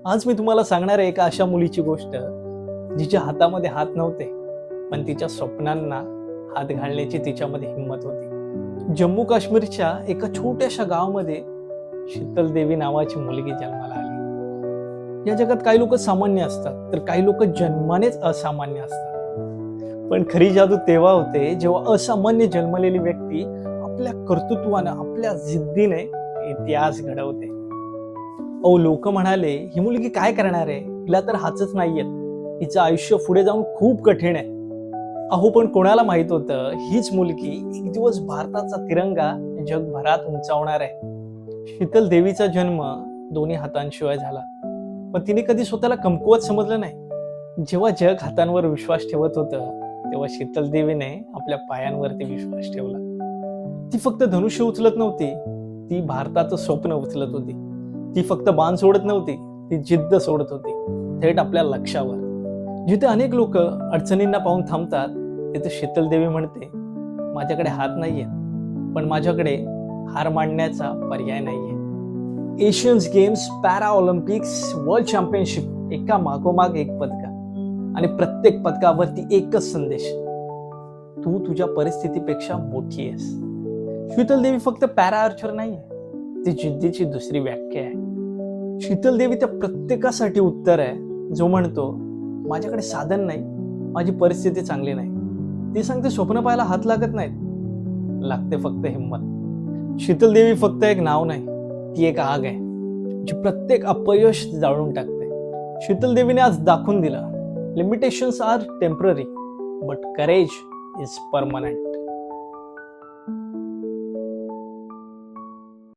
आज मी तुम्हाला सांगणार आहे एका अशा मुलीची गोष्ट जिच्या हातामध्ये हात नव्हते, पण तिच्या स्वप्नांना हात घालण्याची तिच्यामध्ये हिंमत होती. जम्मू काश्मीरच्या एका छोट्याशा गावामध्ये शीतल देवी नावाची मुलगी जन्माला आली. या जगात काही लोक सामान्य असतात तर काही लोक जन्मानेच असामान्य असतात. पण खरी जादू तेव्हा होते जेव्हा असामान्य जन्मलेली व्यक्ती आपल्या कर्तृत्वानं, आपल्या जिद्दीने इतिहास घडवते. लोक म्हणाले, ही मुलगी काय करणार आहे, हिला तर हातच नाहीयेत, हिचं आयुष्य पुढे जाऊन खूप कठीण आहे. पण कोणाला माहित होतं हीच मुलगी एक दिवस भारताचा तिरंगा जगभरात उंचावणार आहे. शीतल देवीचा जन्म दोन्ही हातांशिवाय झाला, पण तिने कधी स्वतःला कमकुवत समजलं नाही. जेव्हा जग हातांवर विश्वास ठेवत होतं तेव्हा शीतल देवीने आपल्या पायांवरती विश्वास ठेवला. ती फक्त धनुष्य उचलत नव्हती, ती भारताचं स्वप्न उचलत होती. ती फक्त बाण सोडत नव्हती, ती जिद्द सोडत होती, थेट आपल्या लक्ष्यावर. जिथे अनेक लोक अडचणींना पाहून थांबतात तिथे शीतल देवी म्हणते, माझ्याकडे हात नाहीये, पण माझ्याकडे हार मांडण्याचा पर्याय नाहीये. Asians games, para Olympics, world championship, एका मागोमाग एक पदक, आणि प्रत्येक पदकावरती एकच संदेश, तू तुझ्या परिस्थितीपेक्षा मोठी आहेस. शीतल देवी फक्त पॅरा आर्चर नाहीये, ती जिद्दीची दुसरी व्याख्या आहे. शीतल देवी त्या प्रत्येकासाठी उत्तर आहे जो म्हणतो, माझ्याकडे साधन नाही, माझी परिस्थिती चांगली नाही. ती सांगते, स्वप्न पाहायला हात लागत नाहीत, लागते फक्त हिंमत. शीतल देवी फक्त एक नाव नाही, ती एक आग आहे जी प्रत्येक अपयश जाळून टाकते. शीतल देवीने आज दाखवून दिलं, limitations are temporary but courage is permanent.